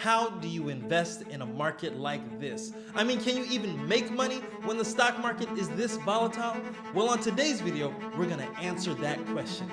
how do you invest in a market like this? I mean, can you even make money when the stock market is this volatile? Well, on today's video, we're gonna answer that question.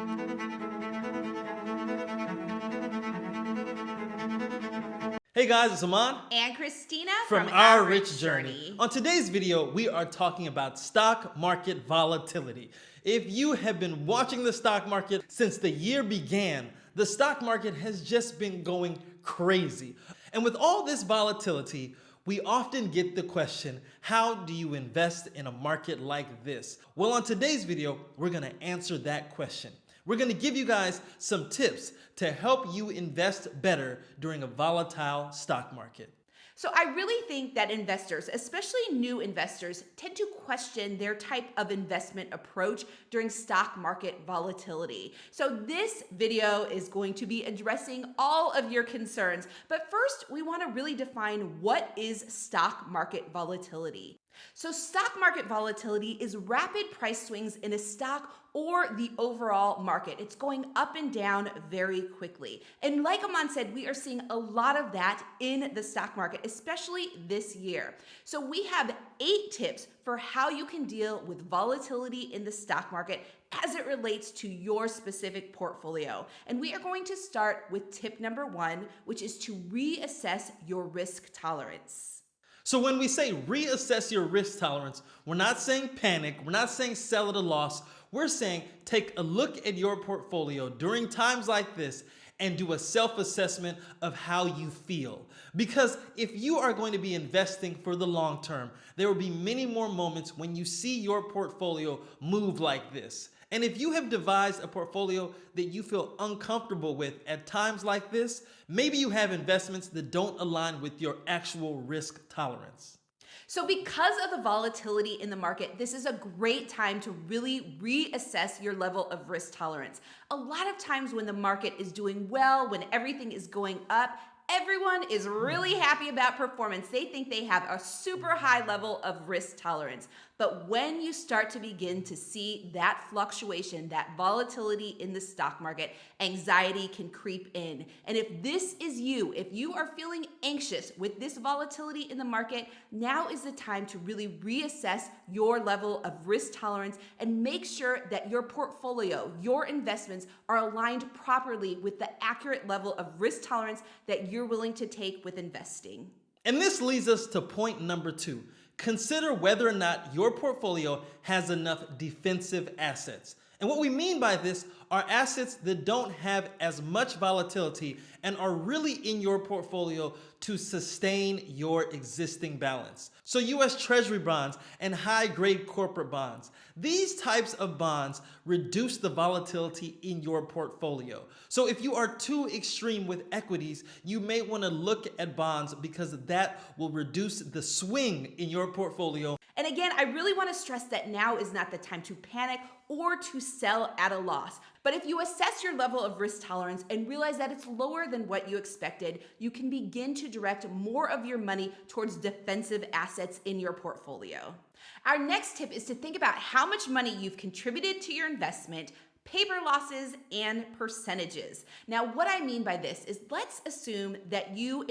Hey guys, it's Aman and Christina from Our Rich Journey. On today's video, we are talking about stock market volatility. If you have been watching the stock market since the year began, the stock market has just been going crazy. And with all this volatility, we often get the question, how do you invest in a market like this? Well, on today's video, we're gonna answer that question. We're gonna give you guys some tips to help you invest better during a volatile stock market. So I really think that investors, especially new investors, tend to question their type of investment approach during stock market volatility. So this video is going to be addressing all of your concerns. But first, we want to really define what is stock market volatility. So stock market volatility is rapid price swings in a stock or the overall market. It's going up and down very quickly. And like Aman said, we are seeing a lot of that in the stock market, especially this year. So we have 8 tips for how you can deal with volatility in the stock market as it relates to your specific portfolio. And we are going to start with tip number 1, which is to reassess your risk tolerance. So when we say reassess your risk tolerance, we're not saying panic, we're not saying sell at a loss, we're saying take a look at your portfolio during times like this and do a self-assessment of how you feel. Because if you are going to be investing for the long term, there will be many more moments when you see your portfolio move like this. And if you have devised a portfolio that you feel uncomfortable with at times like this, maybe you have investments that don't align with your actual risk tolerance. So because of the volatility in the market, this is a great time to really reassess your level of risk tolerance. A lot of times when the market is doing well, when everything is going up, everyone is really happy about performance. They think they have a super high level of risk tolerance. But when you start to begin to see that fluctuation, that volatility in the stock market, anxiety can creep in. And if this is you, if you are feeling anxious with this volatility in the market, now is the time to really reassess your level of risk tolerance and make sure that your portfolio, your investments are aligned properly with the accurate level of risk tolerance that you're willing to take with investing. And this leads us to point number 2. Consider whether or not your portfolio has enough defensive assets. And what we mean by this are assets that don't have as much volatility and are really in your portfolio to sustain your existing balance. So US Treasury bonds and high-grade corporate bonds. These types of bonds reduce the volatility in your portfolio. So if you are too extreme with equities, you may want to look at bonds because that will reduce the swing in your portfolio. And again, I really want to stress that now is not the time to panic or to sell at a loss. But if you assess your level of risk tolerance and realize that it's lower than what you expected, you can begin to direct more of your money towards defensive assets in your portfolio. Our next tip is to think about how much money you've contributed to your investment, paper losses, and percentages. Now, what I mean by this is let's assume that you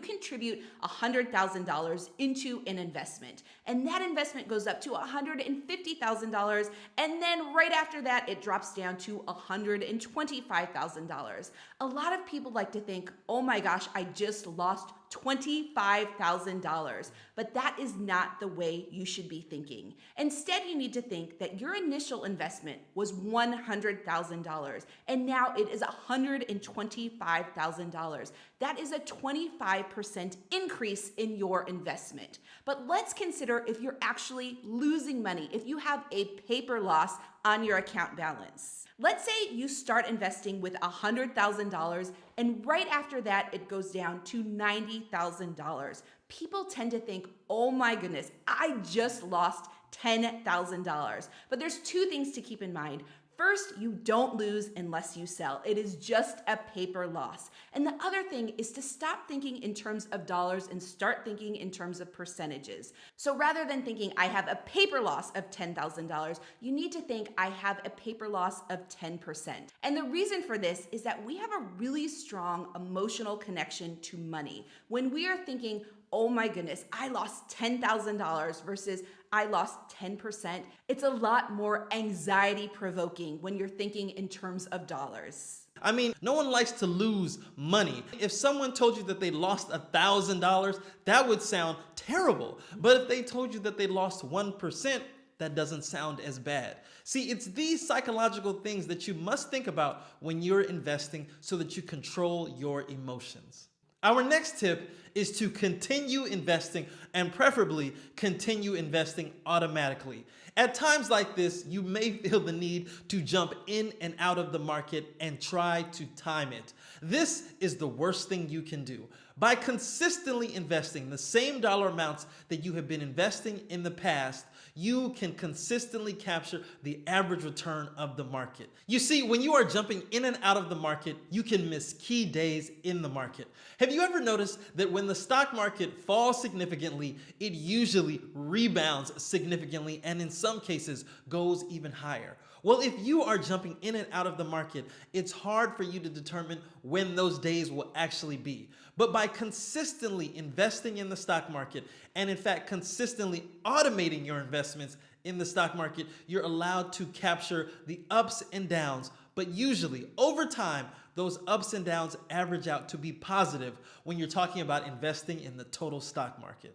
contribute $100,000 into an investment, and that investment goes up to $150,000, and then right after that, it drops down to $125,000. A lot of people like to think, oh my gosh, I just lost $25,000, but that is not the way you should be thinking. Instead, you need to think that your initial investment was $100,000, and now it is $125,000. That is a 25% increase in your investment. But let's consider if you're actually losing money, if you have a paper loss on your account balance. Let's say you start investing with $100,000 and right after that, it goes down to $90,000. People tend to think, oh my goodness, I just lost $10,000. But there's 2 things to keep in mind. First, you don't lose unless you sell. It is just a paper loss. And the other thing is to stop thinking in terms of dollars and start thinking in terms of percentages. So rather than thinking I have a paper loss of $10,000, you need to think I have a paper loss of 10%. And the reason for this is that we have a really strong emotional connection to money. When we are thinking, oh my goodness, I lost $10,000 versus I lost 10%, it's a lot more anxiety provoking when you're thinking in terms of dollars. I mean, no one likes to lose money. If someone told you that they lost $1,000, that would sound terrible. But if they told you that they lost 1%, that doesn't sound as bad. See, it's these psychological things that you must think about when you're investing so that you control your emotions. Our next tip is to continue investing, and preferably continue investing automatically. At times like this, you may feel the need to jump in and out of the market and try to time it. This is the worst thing you can do. By consistently investing the same dollar amounts that you have been investing in the past, you can consistently capture the average return of the market. You see, when you are jumping in and out of the market, you can miss key days in the market. Have you ever noticed that when the stock market falls significantly, it usually rebounds significantly and in some cases goes even higher? Well, if you are jumping in and out of the market, it's hard for you to determine when those days will actually be. But by consistently investing in the stock market, and in fact consistently automating your investments in the stock market, you're allowed to capture the ups and downs. But usually, over time, those ups and downs average out to be positive when you're talking about investing in the total stock market.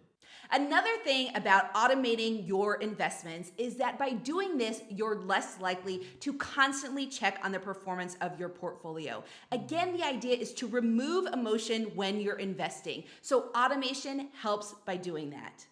Another thing about automating your investments is that by doing this, you're less likely to constantly check on the performance of your portfolio. Again, the idea is to remove emotion when you're investing. So automation helps by doing that.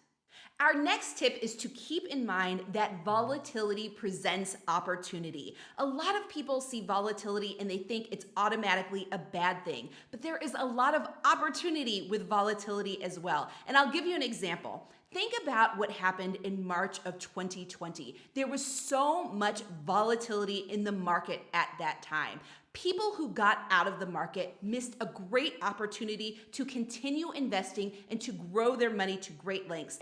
Our next tip is to keep in mind that volatility presents opportunity. A lot of people see volatility and they think it's automatically a bad thing, but there is a lot of opportunity with volatility as well. And I'll give you an example. Think about what happened in March of 2020. There was so much volatility in the market at that time. People who got out of the market missed a great opportunity to continue investing and to grow their money to great lengths.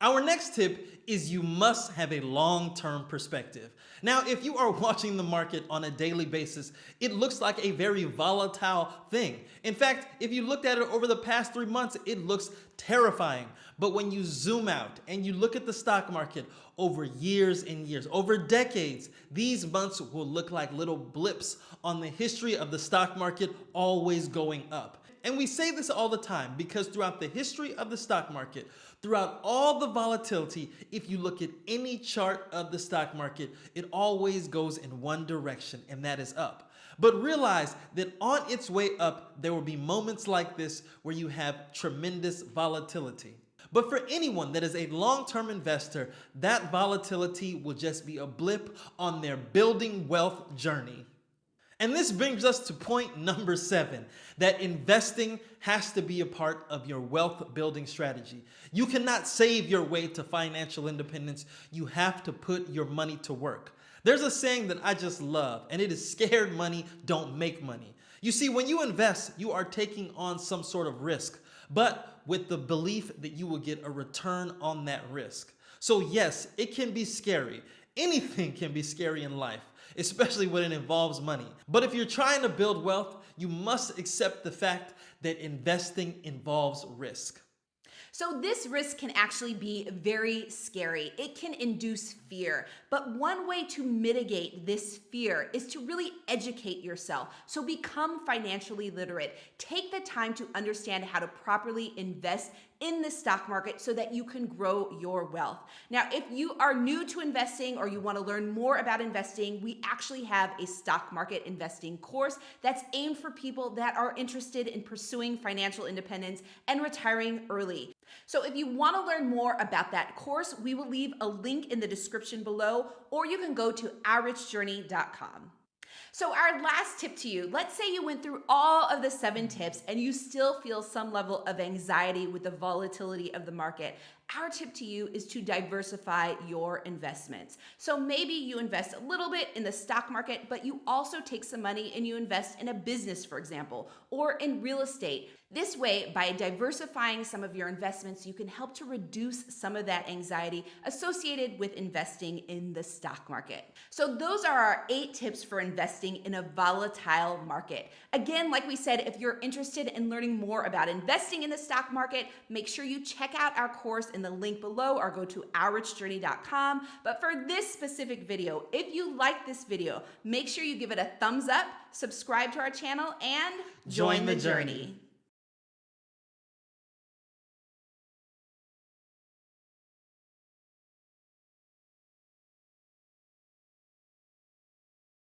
Our next tip is you must have a long-term perspective. Now, if you are watching the market on a daily basis, it looks like a very volatile thing. In fact, if you looked at it over the past 3 months, it looks terrifying. But when you zoom out and you look at the stock market over years and years, over decades, these months will look like little blips on the history of the stock market always going up. And we say this all the time because throughout the history of the stock market, throughout all the volatility, if you look at any chart of the stock market, it always goes in one direction, and that is up. But realize that on its way up, there will be moments like this where you have tremendous volatility. But for anyone that is a long-term investor, that volatility will just be a blip on their building wealth journey. And this brings us to point number 7, that investing has to be a part of your wealth building strategy. You cannot save your way to financial independence. You have to put your money to work. There's a saying that I just love, and it is scared money don't make money. You see, when you invest, you are taking on some sort of risk, but with the belief that you will get a return on that risk. So yes, it can be scary. Anything can be scary in life, especially when it involves money. But if you're trying to build wealth, you must accept the fact that investing involves risk. So this risk can actually be very scary. It can induce fear. But one way to mitigate this fear is to really educate yourself. So become financially literate. Take the time to understand how to properly invest in the stock market so that you can grow your wealth. Now, if you are new to investing or you want to learn more about investing, we actually have a stock market investing course that's aimed for people that are interested in pursuing financial independence and retiring early. So if you want to learn more about that course, we will leave a link in the description below, or you can go to ourrichjourney.com. So our last tip to you, let's say you went through all of the 7 tips and you still feel some level of anxiety with the volatility of the market. Our tip to you is to diversify your investments. So maybe you invest a little bit in the stock market, but you also take some money and you invest in a business, for example, or in real estate. This way, by diversifying some of your investments, you can help to reduce some of that anxiety associated with investing in the stock market. So those are our 8 tips for investing in a volatile market. Again, like we said, if you're interested in learning more about investing in the stock market, make sure you check out our course in the link below or go to ourrichjourney.com. But for this specific video, if you like this video, make sure you give it a thumbs up, subscribe to our channel, and join the journey.